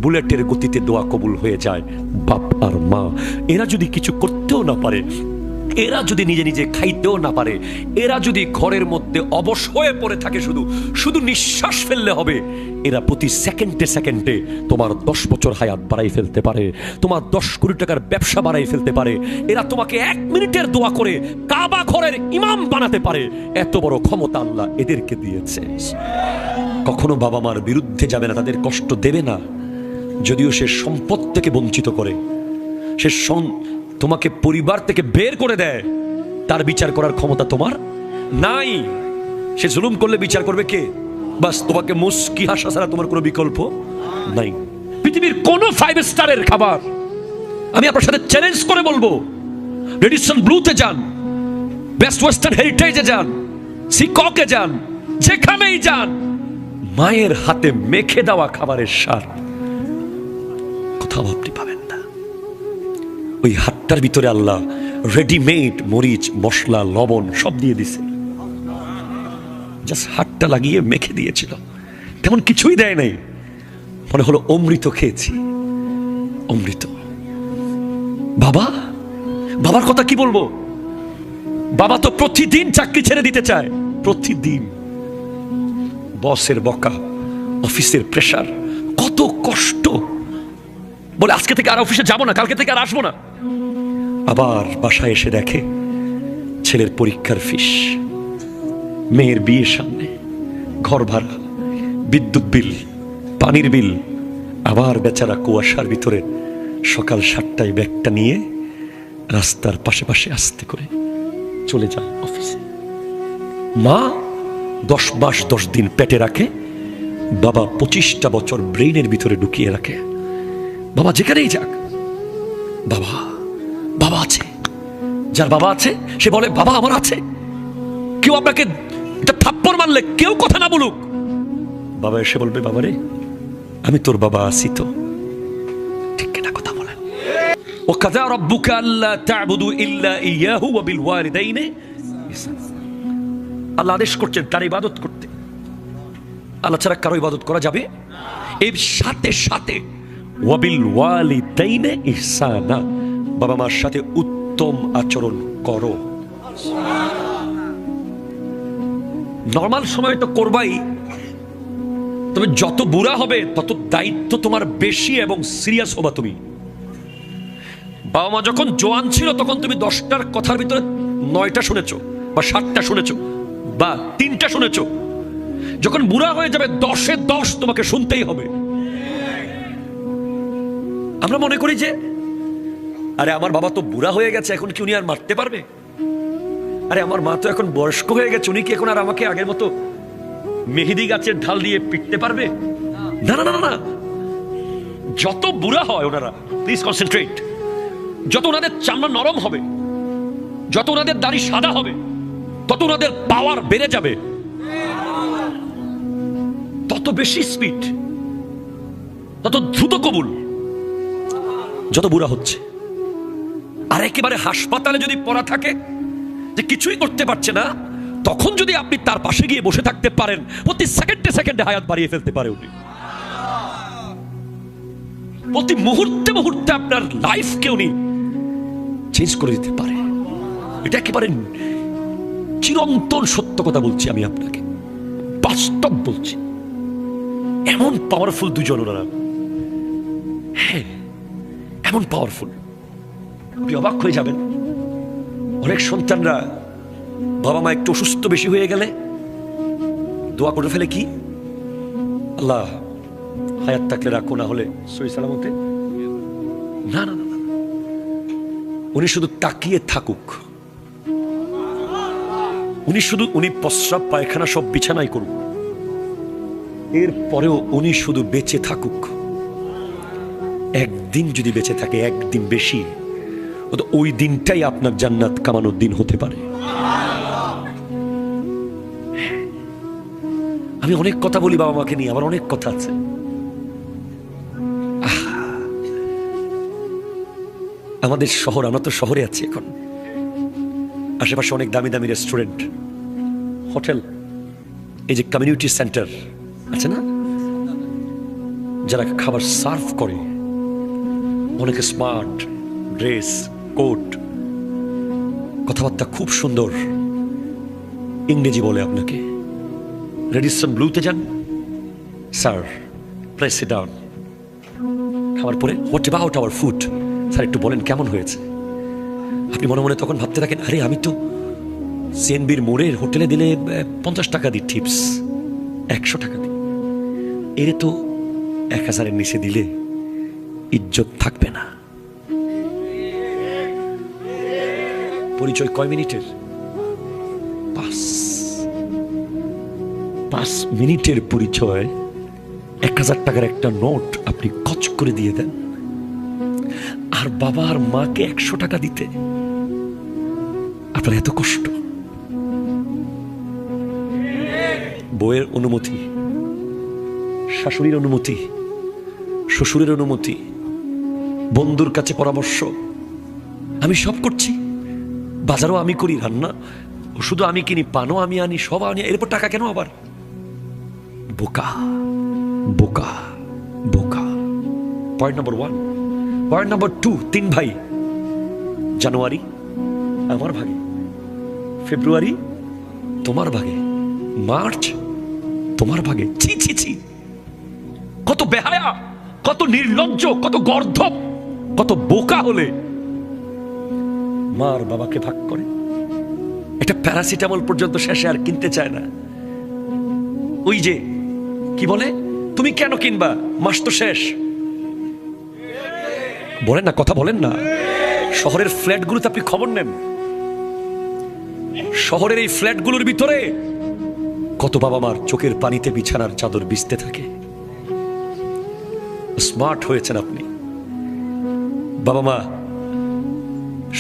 বুলেটের গতিতে দোয়া কবুল হয়ে যায়। বাপ আর মা এরা যদি কিছু করতেও না পারে, এরা যদি নিজে নিজে খাইতেও না পারে, এরা যদি ঘরের মধ্যে অবশ হয়ে পড়ে থাকে, শুধু শুধু নিঃশ্বাস ফেললে হবে, এরা প্রতি সেকেন্ডে সেকেন্ডে তোমার 10 বছর হায়াত বাড়াই ফেলতে পারে, তোমার 10 কোটি টাকার ব্যবসা বাড়াই ফেলতে পারে। এরা তোমাকে 1 মিনিটের দোয়া করে কাবা ঘরের ইমাম বানাতে পারে। এত বড় ক্ষমতা আল্লাহ এদেরকে দিয়েছে। কখনো বাবা মার বিরুদ্ধে যাবে না, তাদের কষ্ট দেবে না। যদিও সে সম্পদ থেকে বঞ্চিত করে, সে তোমাকে পরিবার থেকে বের করে দেয়, তার বিচার করার ক্ষমতা তোমার নাই। সে জুলুম করলে বিচার করবে কে? বাস তোমাকে মুস্কি হাসা ছাড়া তোমার কোনো বিকল্প নাই। পৃথিবীর কোন 5 স্টারের খাবার, আমি আপনার সাথে চ্যালেঞ্জ করে বলবো, রেডিসন ব্লুতে যান, বেস্ট ওয়েস্টার্ন হেরিটেজে যান, সিককে যান, যেখানেই যান, মায়ের হাতে মেখে দেওয়া খাবারের স্বাদ কোথাও আপনি পাবেন না। ওই হাতটার ভিতরে আল্লাহ রেডিমেড মরিচ, মশলা, লবণ সব দিয়ে দিছে, জাস্ট হাতটা লাগিয়ে মেখে দিয়েছিল, তেমন কিছুই দেয় নাই। মনে হলো অমৃত খেয়েছি, অমৃত। বাবার কথা কি বলবো? বাবা তো প্রতিদিন চাকরি ছেড়ে দিতে চায়, প্রতিদিন। বসের বকা, অফিসের প্রেসার, কত কষ্ট, বলে আজকে থেকে আর অফিসে যাবো না, কালকে থেকে আর আসবো না। আবার বাসায় এসে দেখে ছেলের পরীক্ষার ফিস, মেয়ের বিয়ের সামনে, ঘর ভাড়া, বিদ্যুৎ বিল, পানির বিল। আবার বেচারা কুয়াশার ভিতরে সকাল 7টায় ব্যাগটা নিয়ে রাস্তার পাশে পাশে আস্তে করে চলে যায় অফিসে। মা 10 মাস 10 দিন পেটে রাখে, বাবা 25টা বছর ব্রেইনের ভিতরে ঢুকিয়ে রাখে। বাবা যেখানেই যাক, বাবা আছে। যার বাবা আছে সে বলে বাবা আমার আছে। কেউ আপনাকে একটা থাপ্পড় মারলে কেউ কথা না বলুক, বাবা এসে বলবে বাবারে আমি তোর বাবা আছি তো। ঠিক কিনা কথা বলেন? ওয়াকাযা রাব্বুকা আল্লা তা'বুদু ইল্লা ইয়াহু ওয়া বিল ওয়ালিদাইনি ইহসানা। আল্লাহ আদেশ করছেন তার ইবাদত করতে, আল্লাহ ছাড়া কারো ইবাদত করা যাবে না। এর সাথে সাথে ওয়া বিল ওয়ালিদাইনি ইহসানা, বাবা মার সাথে উত্তম আচরণ করো। নরমাল সময় তো করবাই, তবে যত বুড়া হবে তত দায়িত্ব তোমার বেশি এবং সিরিয়াস হবা তুমি। বাবা মা যখন জোয়ান ছিল তখন তুমি 10টার কথার ভিতরে 9টা শুনেছো বা 7টা শুনেছো বা 3টা শুনেছো। যখন বুড়া হয়ে যাবে 10-এ 10 তোমাকে শুনতেই হবে। আমরা মনে করি যে আরে আমার বাবা তো বুড়া হয়ে গেছে, এখন কি উনি আর মারতে পারবে? আরে আমার মা তো এখন বয়স্ক হয়ে গেছে, উনি কি এখন আর আমাকে আগের মতো মেহেদি গাছের ঢাল দিয়ে পিটতে পারবে? না না না না, যত বুড়া হয় ওনারা, প্লিজ কনসেন্ট্রেট, যত ওনাদের চামড়া নরম হবে, যত ওনাদের দাড়ি সাদা হবে, তত ওনাদের পাওয়ার বেড়ে যাবে, তত বেশি স্পিড, তত দ্রুত কবুল। যত বুড়া হচ্ছে আর একেবারে হাসপাতালে যদি পড়া থাকে যে কিছুই করতে পারছে না, তখন যদি আপনি তার পাশে গিয়ে বসে থাকতে পারেন, প্রতি সেকেন্ডে সেকেন্ডে হায়াত বাড়িয়ে ফেলতে পারে উনি। প্রতি মুহূর্তে মুহূর্তে আপনার লাইফকে উনি চেঞ্জ করে দিতে পারে। এটা একেবারে চিরন্তন সত্য কথা বলছি আমি আপনাকে, বাস্তব বলছি। এমন পাওয়ারফুল দুজন ওনারা, হ্যাঁ এমন পাওয়ারফুল, আপনি অবাক হয়ে যাবেন। অনেক সন্তানরা বাবা মা একটু অসুস্থ বেশি হয়ে গেলে দোয়া করে ফেলে কি, আল্লাহ হায়াত থাকলে রাখো, না হলে সহি সালামতে। না না না, উনি শুধু তাকিয়ে থাকুক, উনি প্রস্রাব পায়খানা সব বিছানায় করুক, এরপরেও উনি শুধু বেঁচে থাকুক। একদিন যদি বেঁচে থাকে, একদিন বেশি, ওই দিনটাই আপনার জান্নাত কামানোর দিন হতে পারে। আমি অনেক কথা বলি বাবা মাকে নিয়ে, আবার অনেক কথা আছে। আমাদের শহর, আমরা তো শহরে আছি এখন, আশেপাশে অনেক দামি দামি রেস্টুরেন্ট, হোটেল, এই যে কমিউনিটি সেন্টার আছে না, যারা খাবার সার্ভ করে, অনেকে স্মার্ট ড্রেস, কোট, কথাবার্তা খুব সুন্দর, ইংরেজি বলে আপনাকে। রেডিসন ব্লুতে যান, স্যার প্লিজ সিট ডাউন। খাবার পরে what about our food, sir একটু বলেন কেমন হয়েছে। আপনি মনে মনে তখন ভাবতে থাকেন, আরে আমি তো সিএনবির মোড়ের হোটেলে দিলে 50 টাকা দিই টিপস, 100 টাকা দিই, এর তো 1000-এর নিচে দিলে ইজ্জত থাকবে না। পরিচয় কয় মিনিটের? 5 মিনিটের পরিচয় 1000 টাকার একটা নোট আপনি খচ করে দিয়ে দেন, আর বাবা আর মাকে 100 টাকা দিতে আপনার এত কষ্ট। বউয়ের অনুমতি, শাশুড়ির অনুমতি, শ্বশুরের অনুমতি, বন্ধুর কাছে পরামর্শ, আমি সব করছি, বাজারও আমি করি, রান্না শুধু আমি কিনি, পানও আমি আনি, সব আনি, এরপর টাকা কেন আবার? বোকা বোকা বোকা। Point number 1। পয়েন্ট নাম্বার 2, 3 ভাই। জানুয়ারি আমার ভাগে, ফেব্রুয়ারি তোমার ভাগে, মার্চ তোমার ভাগে। ছি ছি ছি, কত বেহায়া, কত নির্লজ্জ, কত গর্ধব, কত বোকা হলে মার বাবাকে ভাগ করে। একটা প্যারাসিটামল পর্যন্ত শেষে আর কিনতে চায় না। ওই যে কি বলে, তুমি কেন কিনবা, মাস তো শেষ। বলেন না, কথা বলেন না। শহরের ফ্ল্যাটগুলোতে আপনি খবর নেন, শহরের এই ফ্ল্যাটগুলোর ভিতরে কত বাবা মার চোখের পানিতে বিছানার চাদর বিছতে থাকে। স্মার্ট হয়েছেন আপনি। বাবা মা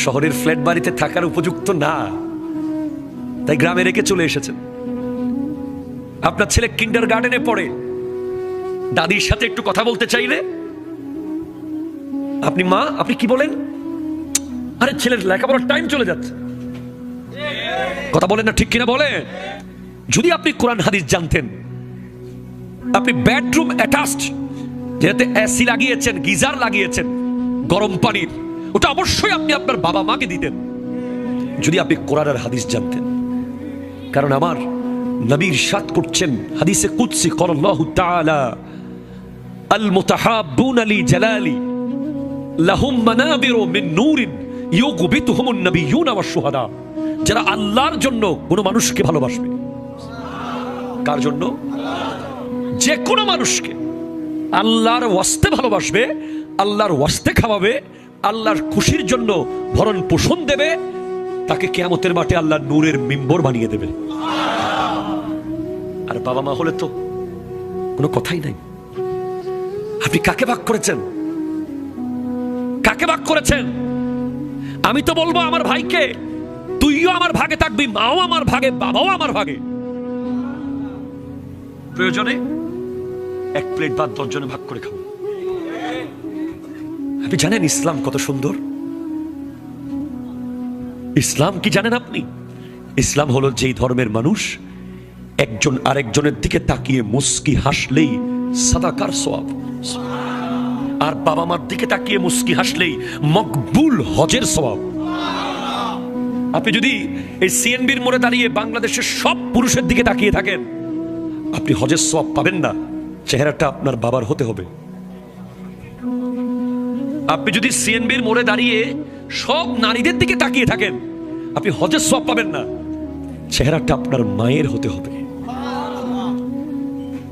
শহরের ফ্ল্যাট বাড়িতে থাকার উপযুক্ত না, তাই গ্রামে রেখে চলে এসেছেন। আপনার ছেলে কিন্ডারগার্টেনে পড়ে, দাদির সাথে একটু কথা বলতে চাইলে আপনি মা, আপনি কি বলেন? আরে ছেলের লেখাপড়ার টাইম চলে যাচ্ছে। কথা বলেন না, ঠিক কিনা বলেন? যদি আপনি কোরআন হাদিস জানতেন, আপনি বেডরুম অ্যাটাচড যেটাতে এসি লাগিয়েছেন, গিজার লাগিয়েছেন গরম পানির, ওটা অবশ্যই আপনি আপনার বাবা মাকে দিতেন যদি আপনি কোরআন আর হাদিস জানতেন। কারণ আমার নবী ইরশাদ করছেন হাদিসে কুদসি, ক্বালাল্লাহু তাআলা আল মুতাহাব্বুনা লি জালালি লাহুম মানাবিরু মিন নূরিন ইউগবিতুহুমুন নাবিয়্যুনা ওয়াশ শুহাদা। যারা আল্লাহর জন্য কোন মানুষকে ভালোবাসবে, কার জন্য? যে কোনো মানুষকে আল্লাহর ওয়াস্তে ভালোবাসবে, আল্লাহর ওয়াস্তে খাওয়াবে, আল্লাহর খুশির জন্য ভরণ পোষণ দেবে, তাকে কিয়ামতের মাঠে আল্লাহর নূরের মিম্বর বানিয়ে দেবে। আর বাবা মা হলে তো কোনো কথাই নাই। আপনি কাকে ভাগ করেছেন? কাকে ভাগ করেছেন? আমি তো বলবো আমার ভাইকে, তুইও আমার ভাগে থাকবি, মাও আমার ভাগে, বাবাও আমার ভাগে। প্রয়োজনে 1 প্লেট ভাত 10 জনে ভাগ করে খাবো। আপনি জানেন ইসলাম কত সুন্দর? ইসলাম কি জানেন আপনি? ইসলাম হলো যেই ধর্মের মানুষ একজন আরেকজনের দিকে তাকিয়ে মুস্কি হাসলেই সাদাকার সওয়াব, আর বাবা মার দিকে তাকিয়ে মুস্কি হাসলেই মকবুল হজের সওয়াব। আপনি যদি এই সিএনবির মোড়ে দাঁড়িয়ে বাংলাদেশের সব পুরুষের দিকে তাকিয়ে থাকেন, আপনি হজের সওয়াব পাবেন না, চেহারাটা আপনার বাবার হতে হবে। আপনি যদি সিএনবির মোড়ে দাঁড়িয়ে সব নারীদের দিকে তাকিয়ে থাকেন, আপনি হজের সওয়াব পাবেন না, চেহারাটা আপনার মায়ের হতে হবে।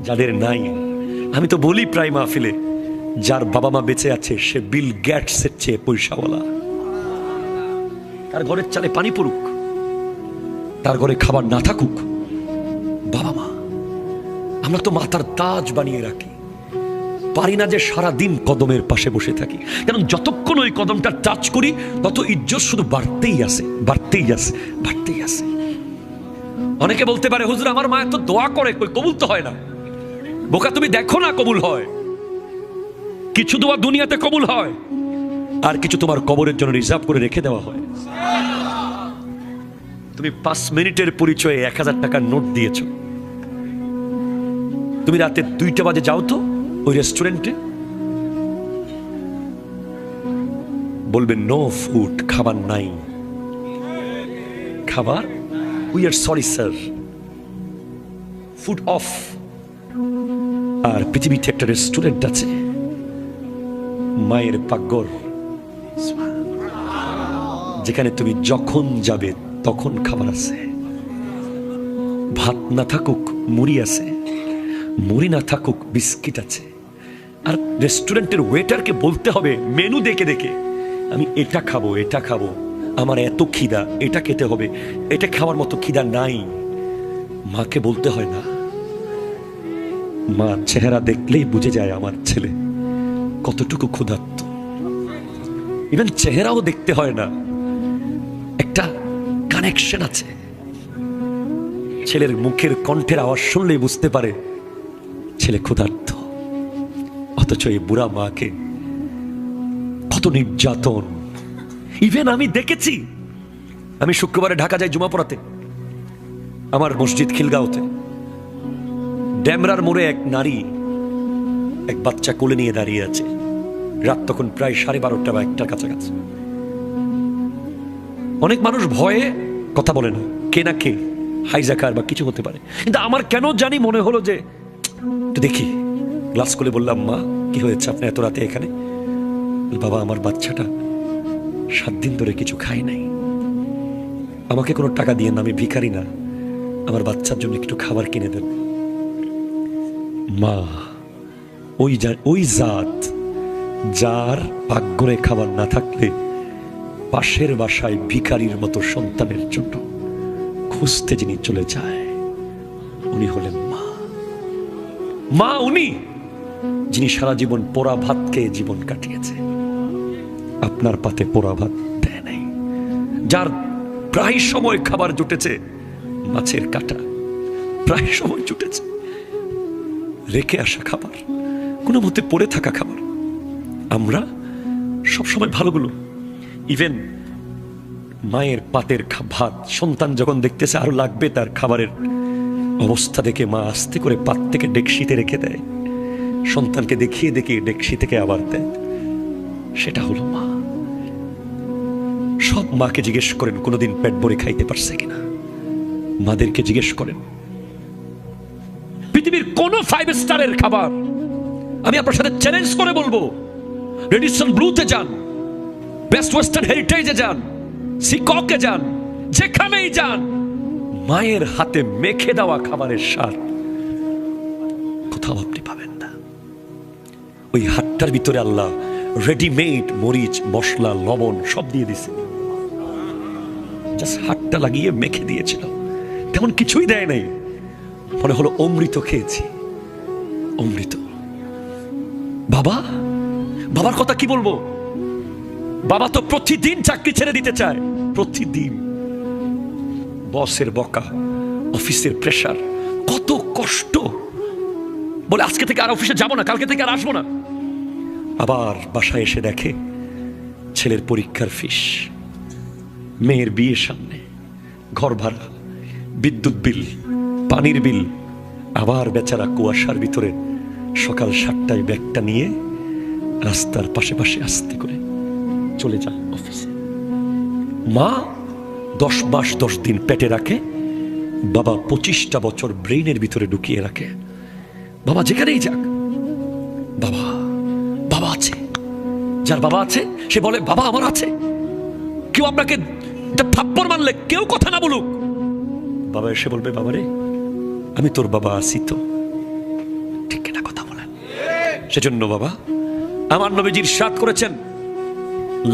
যাদের নাই, আমি তো বলি প্রায় মাহফিলে, যার বাবা মা বেঁচে আছে সে বিল গেটসের চেয়ে পয়সাওয়ালা। তার ঘরের চালে পানি পড়ুক, তার ঘরে খাবার না থাকুক, বাবা মা। আমরা তো মাথার তাজ বানিয়ে রাখি, পারি না যে সারা দিন কদমের পাশে বসে থাকি, কারণ যতক্ষণ ওই কদমটা টাচ করি তত ইজ্জত শুধু বাড়তেই আছে, বাড়তেই আছে, বাড়তেই আছে। অনেকে বলতে পারে হুজুর আমার মা এত দোয়া করে, কই কবুল তো হয় না। বোকা, তুমি দেখো না কবুল হয়। কিছু দোয়া দুনিয়াতে কবুল হয়, আর কিছু তোমার কবরের জন্য রিজার্ভ করে রেখে দেওয়া হয়। তুমি 5 মিনিটের পরিচয়ে 1000 টাকার নোট দিয়েছ, তুমি রাতে 2টা বাজে যাও তো ওই রেস্টুরেন্টে বলবেন নো ফুড, খাবার নাই, খাবার we are sorry sir, food off. আর পৃথিবীতে একটা রেস্টুরেন্ট আছে, মায়ের পাকঘর, যেখানে তুমি যখন যাবে তখন খাবার আছে। ভাত না থাকুক মুড়ি আছে, মুড়ি না থাকুক বিস্কিট আছে। আর রেস্টুরেন্টের ওয়েটারকে বলতে হবে মেনু দেখে দেখে, আমি এটা খাবো, এটা খাবো, আমার এত খিদা, এটা খেতে হবে, এটা খাওয়ার মতো খিদা নাই। মাকে বলতে হয় না, মা চেহারা দেখলেই বুঝে যায় আমার ছেলে কতটুকু ক্ষুধার্ত। ইভেন চেহারাও দেখতে হয় না, একটা কানেকশন আছে। ছেলের মুখের কণ্ঠের আওয়াজ শুনলেই বুঝতে পারে ছেলে ক্ষুধার্ত। অথচ এই বুড়া মাকে কত নির্যাতন। ইভেন আমি দেখেছি, আমি শুক্রবারে ঢাকা যাই জুমা পড়াতে, আমার মসজিদ খিলগাঁওতে, ড্যামরার মোড়ে এক নারী এক বাচ্চা কোলে নিয়ে দাঁড়িয়ে আছে। রাত তখন প্রায় 12:30 বা 1টার কাছাকাছি। অনেক মানুষ ভয়ে কথা বলে না, কে না কে হাইজাকার বা কিছু হতে পারে, কিন্তু আমার কেন জানি মনে হলো যে দেখি। গ্লাস খুলে বললাম, মা কি হয়েছে আপনার এত রাতে এখানে? বাবা, আমার বাচ্চাটা 7 দিন ধরে কিছু খায় নাই, আমাকে কোনো টাকা দিয়ে না, আমি ভিখারি না, আমার বাচ্চার জন্য একটু খাবার কিনে দেন। মা ওই জাত যার পাকঘরে খাবার না থাকলে পাশের বাসায় ভিখারির মতো সন্তানের জন্য খুঁজতে যিনি চলে যায়, উনি হলেন মা। মা উনি যিনি সারা জীবন পোড়া ভাত খেয়ে জীবন কাটিয়েছে, আপনার পাতে পোড়া ভাত দেয় নাই, যার প্রায় সময় খাবার জুটেছে মাছের কাঁটা, প্রায় সময় জুটেছে রেখে আসা খাবার, কোনো মতে পড়ে থাকা খাবার। আমরা সবসময় ভালোগুলো, ইভেন মায়ের পাতের ভাত সন্তান যখন দেখতেছে আরো লাগবে, তার খাবারের অবস্থা দেখে মা আস্তে করে পাত থেকে ডেকসিতে রেখে দেয়, সন্তানকে দেখিয়ে দেখিয়ে ডেকসি থেকে আবার দেয়। সেটা হলো মা। সব মাকে জিজ্ঞেস করেন কোনোদিন পেট ভরে খাইতে পারছে কিনা, মাদেরকে জিজ্ঞেস করেন। পৃথিবীর কোন 5 স্টারের খাবার, আমি আপনার সাথে চ্যালেঞ্জ করে বলবো, রেডিসন ব্লুতে যান, বেস্ট ওয়েস্টার্ন হেরিটেজে যান, সিককে যান, যেখানেই যান, মায়ের হাতে মেখে দেওয়া খাবারের স্বাদ কোথাও আপনি পাবেন না। ওই হাতটার ভিতরে আল্লাহ রেডিমেড মরিচ, মশলা, লবণ সব দিয়ে দিছে, জাস্ট হাতটা লাগিয়ে মেখে দিয়েছিল, তেমন কিছুই দেয় নাই। মনে হলো অমৃত খেয়েছি, অমৃত। বাবার কথা কি বলবো? বাবা তো প্রতিদিন চাকরি ছেড়ে দিতে চায়, প্রতিদিন। বসের বকা, অফিসের প্রেসার, কত কষ্ট। বলে আজকে থেকে আর অফিসে যাবো না, কালকে থেকে আর আসবো না। আবার বাসায় এসে দেখে ছেলের পরীক্ষার ফিস, মেয়ের বিয়ের সামনে, ঘর ভাড়া, বিদ্যুৎ বিল, পানির বিল। আবার বেচারা কুয়াশার ভিতরে সকাল 7টায় ব্যাগটা নিয়ে রাস্তার পাশে পাশে আস্তে করে চলে যায় অফিসে। মা 10 মাস 10 দিন পেটে রাখে, বাবা 25টা বছর ব্রেইনের ভিতরে ঢুকিয়ে রাখে। বাবা যেখানেই যাক, বাবা আছে। যার বাবা আছে সে বলে বাবা আমার আছে। কেউ আপনাকে থাপ্পড় মারলে কেউ কথা না বলুক, বাবা এসে বলবে বাবা রে আমি তোর বাবা আছি তো, ঠিক না কথা বলেন। সেজন্য বাবা, আমার নবীজি ইরশাদ করেছেন,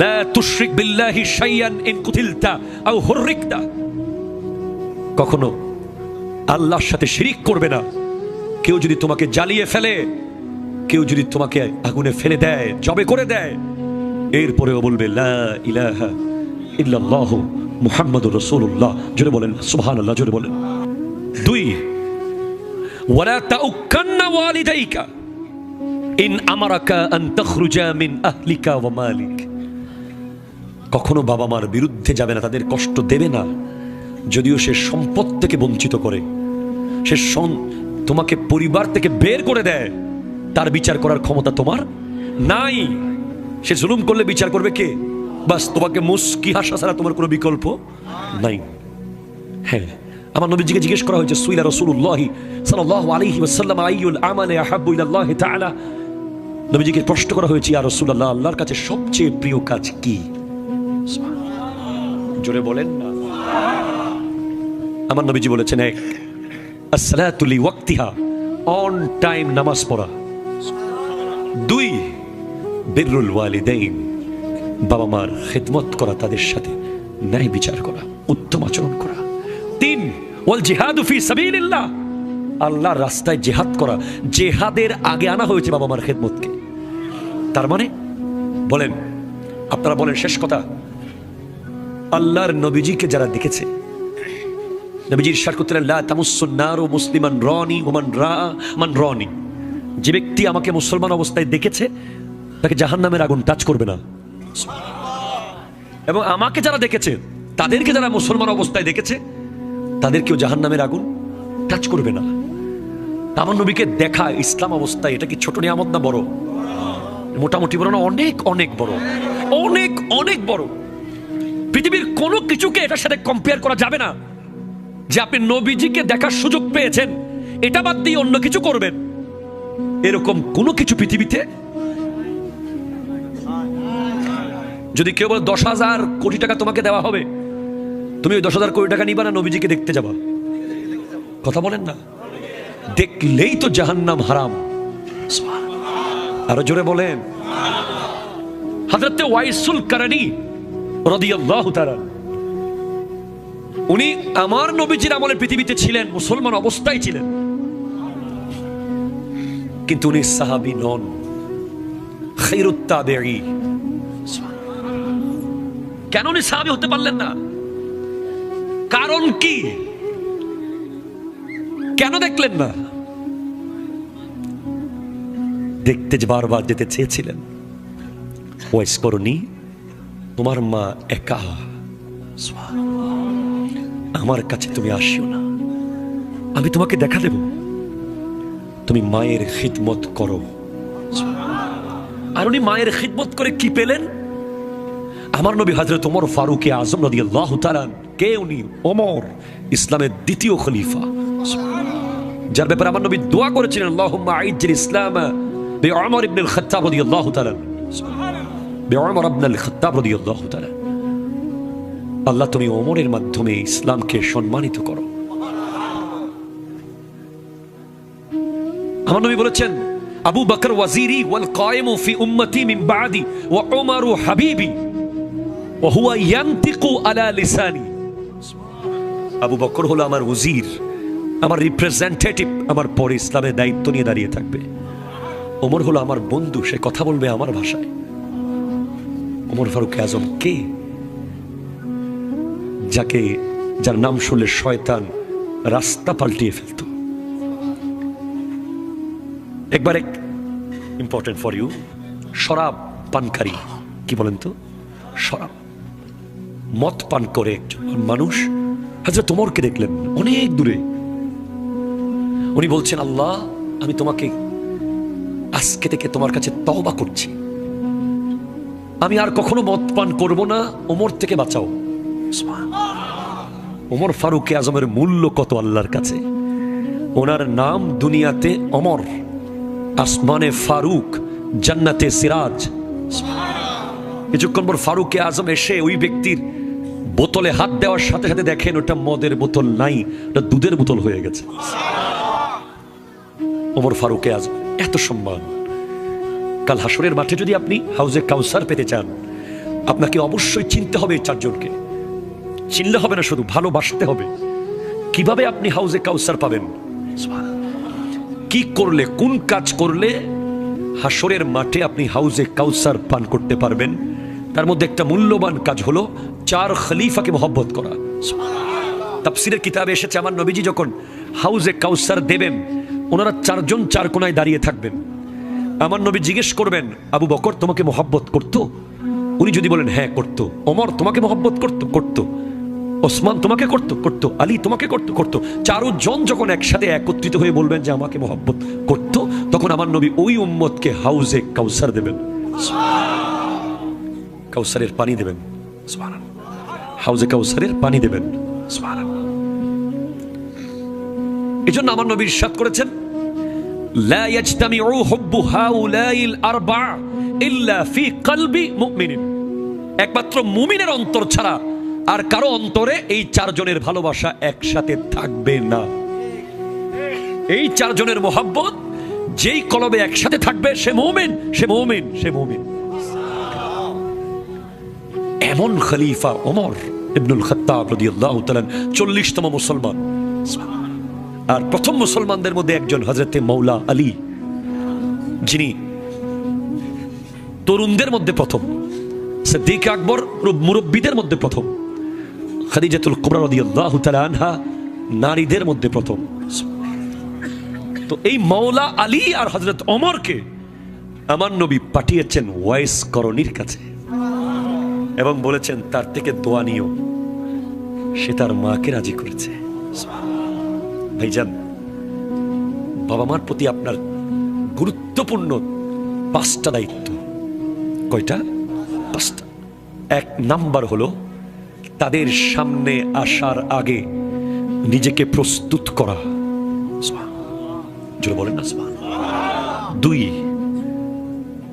লা তুশরিক বিল্লাহি শাইয়ান ইন কুতিলতা আও হুররিকতা, কখনো আল্লাহর সাথে শিরিক করবে না। কেউ যদি তোমাকে জ্বালিয়ে ফেলে, কেউ যদি তোমাকে আগুনে ফেলে দেয়, জবে করে দেয়, এরপরেও বলবে লা ইলাহা ইল্লাল্লাহু মুহাম্মাদুর রাসূলুল্লাহ। জোরে বলেন সুবহানাল্লাহ, জোরে বলেন। 2, ওয়ালা তাউক্কান্না ওয়ালিদাইকা ইন আমারাকা আন তাখরুজা মিন আহলিকা ওয়া মালিক, কখনো বাবা মার বিরুদ্ধে যাবে না, তাদের কষ্ট দেবে না, যদিও সে সম্পদ থেকে বঞ্চিত করে, সে তোমাকে পরিবার থেকে বের করে দেয়, তার বিচার করার ক্ষমতা তোমার নাই। সে জুলুম করলে বিচার করবে কে? বাস তোমাকে মুস্কি হাসা ছাড়া তোমার কোনো বিকল্প নাই। হ্যাঁ, আমার নবীজিকে জিজ্ঞেস করা হয়েছে, সুইলা রাসূলুল্লাহি সাল্লাল্লাহু আলাইহি ওয়াসাল্লাম আইয়ুল আমালি আহাব্বু ইলাল্লাহি তাআলা। নবীজিকে প্রশ্ন করা হয়েছে, ইয়া রাসূলুল্লাহ, আল্লাহর কাছে সবচেয়ে প্রিয় কাজ কি? জোরে বলেন না। আমার নবীজি বলেছেন, এক, আসসালাতু লিওয়াক্তিহা, অন টাইম নামাজ পড়া। দুই, বিররুল ওয়ালিদাইন, বাবা মার খিদমত করা, তাদের সাথে ন্যায় বিচার করা, উত্তম আচরণ করা। তিন, ওয়াল জিহাদু ফি সাবিলিল্লাহ, আল্লাহর রাস্তায় জিহাদ করা। জিহাদের আগে আনা হয়েছে বাবা মার খিদমতকে। তার মানে বলেন, আপনারা বলেন, শেষ কথা, আল্লাহর নবীজিকে যারা দেখেছে, নবীজি ইরশাদ করতেন, লা তামুসসুন নারু মুসলিমান রানি ওমান রা মান রানি, যে ব্যক্তি আমাকে মুসলমান অবস্থায় দেখেছে তাকে জাহান্নামের আগুন টাচ করবে না। এবং আমাকে যারা দেখেছে, তাদেরকে যারা মুসলমান অবস্থায় দেখেছে, তাদেরকেও জাহান্নামের আগুন টাচ করবে না। আমার নবীকে দেখা ইসলাম অবস্থায়, এটা কি ছোট নিয়ামত না বড়? মোটামুটি বড় না? অনেক অনেক বড়, অনেক অনেক বড়। পৃথিবীর কোনো কিছুকে এটার সাথে কম্পেয়ার করা যাবে না। যে আপনি নবীজিকে দেখার সুযোগ পেয়েছেন, এটা বাদ দিয়ে অন্য কিছু করবেন, এরকম কোনো কিছু পৃথিবীতে। যদি কেউ বলে 10,000 কোটি টাকা তোমাকে দেওয়া হবে, তুমি ওই 10,000 কোটি টাকা নিবা না নবীজিকে দেখতে যাবা? কথা বলেন না। দেখলেই তো জাহান্নাম হারাম। আরো জোরে বলেন। হযরত ওয়াইসুল কারনী রাদিয়াল্লাহু তাআলা, উনি আমার নবীজির আমলে পৃথিবীতে ছিলেন, মুসলমান অবস্থায় ছিলেন, কিন্তু উনি সাহাবী নন, খায়রুত তাবেঈন। কেন উনি সাহাবী হতে পারলেন না? কারণ কি? কেন দেখলেন না? দেখতে যে বারবার যেতে চেয়েছিলেন। ওয়াইস করনি, তোমার মা একা, আমার কাছে তুমি আসিও না, আমি তোমাকে দেখা দেব, তুমি মায়ের খিদমত করো। আর উনি মায়ের খিদমত করে কি পেলেন? আমার নবী হযরত ওমর ফারুক আযম রাদিয়াল্লাহু তাআলা, কে উনি? ওমর, ইসলামের দ্বিতীয় খলিফা, যার ব্যাপারে আমার নবী দোয়া করেছিলেন, আল্লাহুম্মা আইজ্জিল ইসলাম বিউমর ইবনে আল খাত্তাব রাদিয়াল্লাহু তাআলা, বিউমর ইবনে আল খাত্তাব রাদিয়াল্লাহু তাআলা। আল্লাহ, তুমি ওমরের মাধ্যমে ইসলামকে সম্মানিত করো। আমার নবী বলেছেন, আবু বকর ওয়াজিরি ওয়াল কায়েমু ফি উম্মতি মিন বাদি ওয়া উমরু হাবিবি ওয়া হুয়া ইয়ানতিকু আলা লিসানি। আবু বকর হলো আমার ওজির, আমার রিপ্রেজেন্টেটিভ, আমার পরে ইসলামের দায়িত্ব নিয়ে দাঁড়িয়ে থাকবে। ওমর হলো আমার বন্ধু, সে কথা বলবে আমার ভাষায়। ওমর ফারুক আজম কে? যার নাম শুনলে শয়তান রাস্তা পাল্টিয়ে ফেলত। একবার এক ইম্পর্টেন্ট ফর ইউ, শরাব পানকারী, কি বলেন তো, শরাব মদ পান করে একজন মানুষ হযরত ওমরকে দেখলেন অনেক দূরে। উনি বলছেন, আল্লাহ, আমি তোমাকে আজকে থেকে তোমার কাছে তওবা করছি, আমি আর কখনো মদ পান করব না, ওমর থেকে বাঁচাও। ওমর ফারুক আজমের মূল্য কত আল্লাহর কাছে! ওনার নাম দুনিয়াতে ওমর, আসমানে ফারুক, জান্নাতে সিরাজ। কিছুক্ষণ পর ফারুক আজম এসে ওই ব্যক্তির বোতলে হাত দেওয়ার সাথে সাথে দেখেন ওটা মদের বোতল নাই, ওটা দুধের বোতল হয়ে গেছে। ওমর ফারুক আজম এত সম্মান। কাল হাসরের মাঠে যদি আপনি হাউজে কাউসার পেতে চান, আপনাকে অবশ্যই চিনতে হবে এই চারজনকে। চিনলে হবে না, শুধু ভালোবাসতে হবে। কিভাবে আপনি হাউজে কাউসার পাবেন? কি করলে, কোন কাজ করলে হাসরের মাঠে আপনি হাউজে কাউসার পান করতে পারবেন? তার মধ্যে একটা মূল্যবান কাজ হলো 4 খলিফাকে মহব্বত করা। তাফসীরের কিতাবে এসেছে, আমার নবীজি যখন হাউজে কাউসার দেবেন, ওনারা 4 জন 4 কোণায় দাঁড়িয়ে থাকবেন। আমার নবী জিজ্ঞেস করবেন, আবু বকর তোমাকে মহব্বত করতো? উনি যদি বলেন হ্যাঁ করতো। ওমর তোমাকে মহব্বত করতো? করতো। ওসমান তোমাকে করতো করতো, আলী তোমাকে করতো করতো। 4 জন যখন একসাথে একত্রিত হয়ে বলবেন যে আমাকে মহব্বত করতো, তখন আমার নবী ওই উম্মতকে হাউজে কাউসার দেবেন, কাউসারের পানি দেবেন, হাউজে কাউসারের পানি দেবেন। এই জন্য আমার নবী ইরশাদ করেছেন, লা ইয়াজতামিউ হুব্বু হাউলাইল আরবা ইল্লা ফি কলবি মুমিনিন। একমাত্র মুমিনের অন্তর ছাড়া আর কারো অন্তরে এই 4 জনের ভালোবাসা একসাথে থাকবে না। এই 4 জনের মোহাব্বত যেই কলবে একসাথে থাকবে সে মুমিন, সে মুমিন, সে মুমিন। এমন খলিফা ওমর ইবনুল খাত্তাব রাদিয়াল্লাহু তাআলা 40তম মুসলমান, আর প্রথম মুসলমানদের মধ্যে একজন হযরতে মাওলা আলী, যিনি তরুণদের মধ্যে প্রথম, সিদ্দিক আকবর মুরব্বীদের মধ্যে প্রথম, খাদিজাতুল কুবরা রাদিয়াল্লাহু তাআলা আনহা নারীদের মধ্যে প্রথম। তো এই মাওলা আলী আর হযরত ওমরকে আমার নবী পাঠিয়েছেন ওয়াইস করণীর কাছে এবং বলেছেন তার থেকে দোয়া নিও, সে তার মাকে রাজি করেছে। ভাইজান, বাবা মার প্রতি আপনার গুরুত্বপূর্ণ 5টা দায়িত্ব। কয়টা? 5টা। 1 নাম্বার হলো তাদের সামনে আসার আগে নিজেকে প্রস্তুত করা, জোরে বলেন না সুবহানাল্লাহ। 2,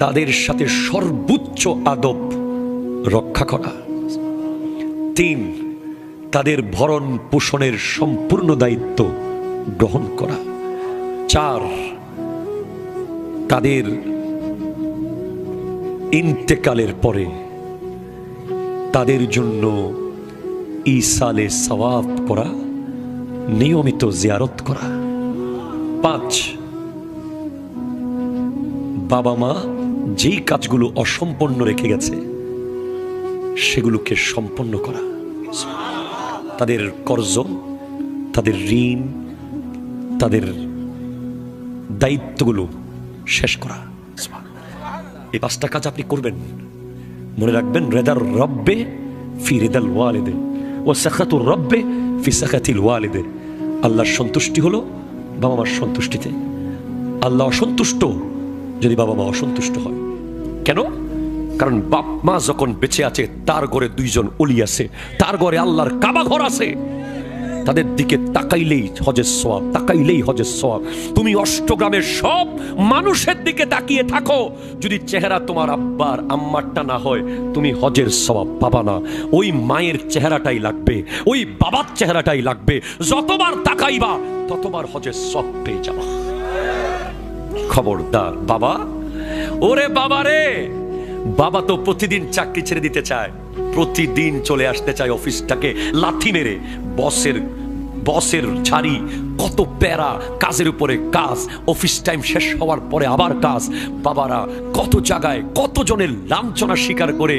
তাদের সাথে সর্বোচ্চ আদব রক্ষা করা। 3, তাদের ভরণ পোষণের সম্পূর্ণ দায়িত্ব গ্রহণ করা। 4, তাদের ইন্তেকালের পরে তাদের জন্য ইসালে সওয়াব করা, নিয়মিত জিয়ারত করা। 5, বাবা মা যেই কাজগুলো অসম্পন্ন রেখে গেছে সেগুলোকে সম্পন্ন করা, তাদের কর্জ, তাদের ঋণ, তাদের দায়িত্বগুলো শেষ করা। এই 5টা কাজ আপনি করবেন, মনে রাখবেন, রেদার রব্বে ফি রেদাল ওয়ালিদে ওয়া সাখাতুর রব্বে ফি সাখাতিল ওয়ালিদে। আল্লাহর সন্তুষ্টি হলো বাবা মার সন্তুষ্টিতে। আল্লাহ অসন্তুষ্ট যদি বাবা মা অসন্তুষ্ট হয়। কেন? কারণ বাপ মা যখন বেঁচে আছে তার ঘরে 2 জন ওলি আছে, তার ঘরে আল্লাহর কাবা ঘর আছে, তাদের দিকে তাকাইলেই হজের সওয়াব, তাকাইলেই হজের সওয়াব। তুমি অষ্টগ্রামের সব মানুষের দিকে তাকিয়ে থাকো, যদি চেহারা তোমার আব্বার আম্মারটা না হয় তুমি হজের সওয়াব পাবা না। ওই মায়ের চেহারাটাই লাগবে, ওই বাবার চেহারাটাই লাগবে। যতবার তাকাইবা ততবার হজের সওয়াব পেয়ে যাবা। খবরদার বাবা, ওরে বাবা রে, বাবা তো প্রতিদিন চাকরি ছেড়ে দিতে চায়, প্রতিদিন চলে আসতে চায় অফিসটাকে লাথি মেরে। বসের ঝাড়ি, কত প্যারা, কাজের উপরে কাজ, অফিস টাইম শেষ হওয়ার পরে আবার কাজ। বাবারা কত জায়গায় কত জনের লাঞ্ছনা স্বীকার করে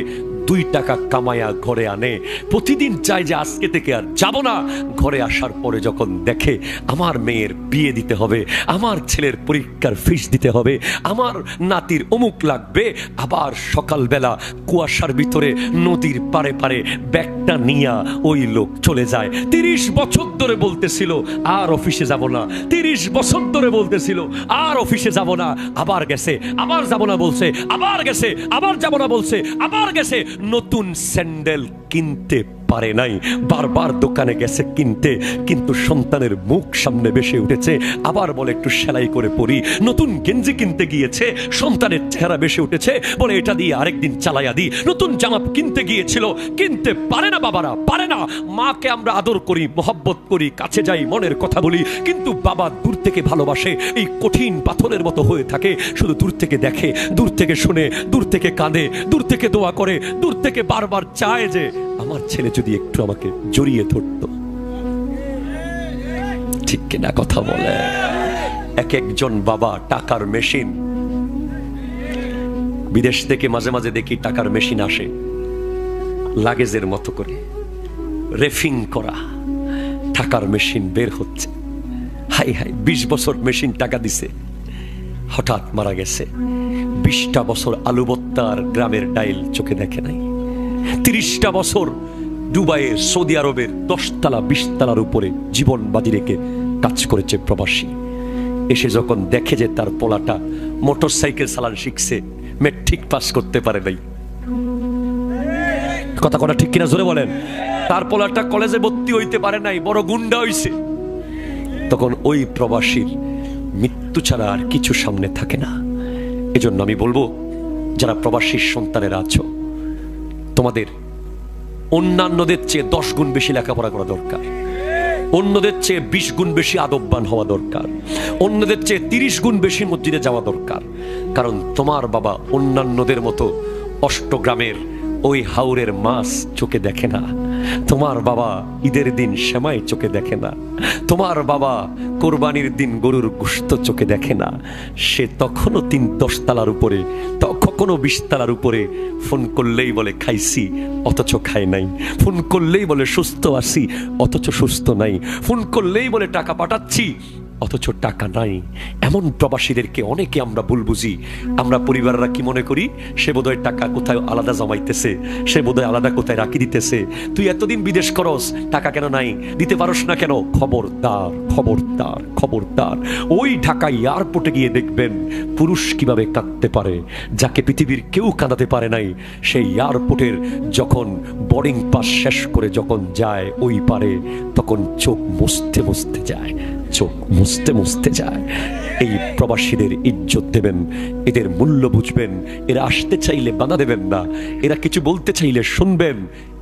2 টাকা কামায়া ঘরে আনে। প্রতিদিন চাই যে আজকে থেকে আর যাব না। ঘরে আসার পরে যখন দেখে আমার মেয়ের বিয়ে দিতে হবে, আমার ছেলের পরীক্ষার ফিস দিতে হবে, আমার নাতির অমুক লাগবে, আবার সকালবেলা কুয়াশার ভিতরে নদীর পারে পারে ব্যাগটা নিয়া ওই লোক চলে যায়। 30 বছর ধরে বলতেছিল আর অফিসে যাব না, 30 বছর ধরে বলতেছিল আর অফিসে যাব না, আবার গেছে, আবার যাব না বলছে, আবার গেছে, আবার যাব না বলছে, আবার গেছে। নতুন স্যান্ডেল কিনতে পারে নাই, বারবার দোকানে গেছে কিনতে, কিন্তু সন্তানের মুখ সামনে ভেসে উঠেছে। আবার বলে একটু সেলাই করে পরি। নতুন গেঞ্জি কিনতে গিয়েছে, সন্তানের চেহারা ভেসে উঠেছে, বলে এটা দিয়ে আরেকদিন চালাইয়া দি। নতুন জামা কিনতে গিয়েছিল, কিনতে পারে না, বাবারা পারে না। মাকে আমরা আদর করি, মহব্বত করি, কাছে যাই, মনের কথা বলি, কিন্তু বাবা দূর থেকে ভালোবাসে, এই কঠিন পাথরের মতো হয়ে থাকে। শুধু দূর থেকে দেখে, দূর থেকে শুনে, দূর থেকে কাঁদে, দূর থেকে দোয়া করে, দূর থেকে বারবার চায় যে আমার ছেলে যদি একটু আমাকে জড়িয়ে ধরতো। ঠিক কিনা কথা বলে? এক একজন বাবা টাকার মেশিন। বিদেশ থেকে মাঝে মাঝে দেখি টাকার মেশিন আসে, লাগেজের মতো করে রেফিং করা টাকার মেশিন বের হচ্ছে। হাই হাই, 20 বছর মেশিন টাকা দিছে, হঠাৎ মারা গেছে। 20টা বছর আলু ভর্তা আর গ্রামের ডাইল চোখে দেখে নাই। 30টা বছর দুবাইয়ের, সৌদি আরবের 10 তলা 20 তলার উপরে জীবন বাজি রেখে কাজ করেছে প্রবাসী। এসে যখন দেখে যে তার পোলাটা মোটরসাইকেল চালান শিখছে, মেট্রিক পাস করতে পারে নাই, কথা কথা ঠিক কিনা জোরে বলেন, তার পোলাটা কলেজে ভর্তি হইতে পারে নাই, বড় গুন্ডা হইছে, তখন ওই প্রবাসীর মৃত্যু ছাড়া আর কিছু সামনে থাকে না। এজন্য আমি বলবো, যারা প্রবাসীর সন্তানেরা আছো, তোমাদের অন্যান্যদের চেয়ে 10 গুণ বেশি লেখাপড়া করা দরকার, অন্যদের চেয়ে 20 গুণ বেশি আদববান হওয়া দরকার, অন্যদের চেয়ে 30 গুণ বেশি মসজিদে যাওয়া দরকার। কারণ তোমার বাবা অন্যান্যদের মতো অষ্টগ্রামের ওই হাওরের মাছ চোখে দেখে না, তোমার বাবা ঈদের দিন সেমাই চোখে দেখে না, তোমার বাবা কোরবানির দিন গরুর গোশত চোখে দেখে না। সে তখনও 10 তলার উপরে, কখনো 20 তলার উপরে ফোন করলেই বলে খাইছি, অথচ খায় নাই, ফোন করলেই বলে সুস্থ আছি, অথচ সুস্থ নাই, ফোন করলেই বলে টাকা পাঠাচ্ছি, অথচ টাকা নাই। এমন প্রবাসীদেরকে অনেকে আমরা ভুল বুঝি। আমরা পরিবাররা কি মনে করি, সে বোধহয় টাকা কোথায় আলাদা জমাইতেছে, সে বোধহয় আলাদা কোথায় রাখি দিতেছে, তুই এতদিন বিদেশ করস, টাকা কেন নাই, দিতে পারস না কেন? খবরদার, খবরদার, খবরদার। ওই ঢাকা এয়ারপোর্টে গিয়ে দেখবেন পুরুষ কিভাবে কাঁদতে পারে, যাকে পৃথিবীর কেউ কাঁদাতে পারে নাই। সেই এয়ারপোর্টের যখন বোর্ডিং পাস শেষ করে যখন যায় ওই পারে, তখন চোখ মুছতে মুছতে যায়, চোখ মুছতে মুছতে যায়। এই প্রবাসীদের ইজ্জত দেবেন, এদের মূল্য বুঝবেন, এরা আসতে চাইলে বাধা দেবেন না, এরা কিছু বলতে চাইলে শুনবেন,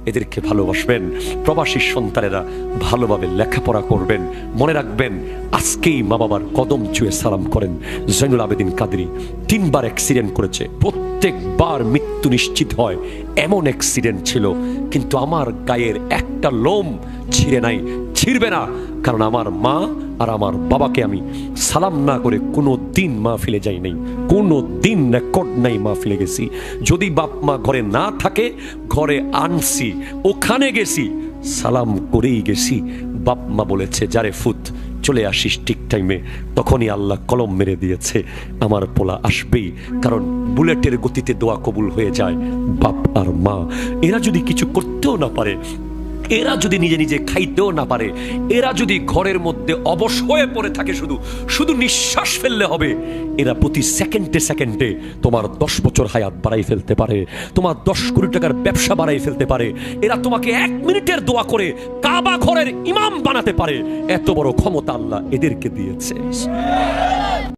এদেরকে ভালোবাসবেন। প্রবাসী সন্তানেরা ভালোভাবে লেখাপড়া করবেন। মনে রাখবেন, আজকেই মা বাবার কদম ছুঁয়ে সালাম করেন। জয়নুল আবেদিন কাদরি 3 বার অ্যাক্সিডেন্ট করেছে, প্রত্যেকবার মৃত্যু নিশ্চিত হয়, এমন অ্যাক্সিডেন্ট ছিল, কিন্তু আমার গায়ের একটা লোম ছিঁড়ে নাই, ছিঁড়বে না। কারণ আমার মা আর আমার বাবাকে আমি সালাম না করে কোনো দিন মাহফিলে যাই নাই, কোনো দিন রেকর্ড নাই মাহফিলে গেছি। যদি বাপ মা ঘরে না থাকে, ঘরে আনছি, ওখানে গেছি, সালাম করেই গেছি। বাপ মা বলেছে, যারে ফুত চলে আসিস ঠিক টাইমে, তখনই আল্লাহ কলম মেরে দিয়েছে, আমার পোলা আসবেই। কারণ বুলেটের গতিতে দোয়া কবুল হয়ে যায়। বাপ আর মা এরা যদি কিছু করতেও না পারে, এরা যদি নিজে নিজে খাইতেও না পারে, এরা যদি ঘরের মধ্যে অবশ হয়ে পড়ে থাকে, শুধু শুধু নিঃশ্বাস ফেললে হবে, এরা প্রতি সেকেন্ডে সেকেন্ডে তোমার 10 বছর হায়াত বাড়াই ফেলতে পারে, তোমার 10 কোটি টাকার ব্যবসা বাড়াই ফেলতে পারে। এরা তোমাকে 1 মিনিটের দোয়া করে কাবা ঘরের ইমাম বানাতে পারে। এত বড় ক্ষমতা আল্লাহ এদেরকে দিয়েছে।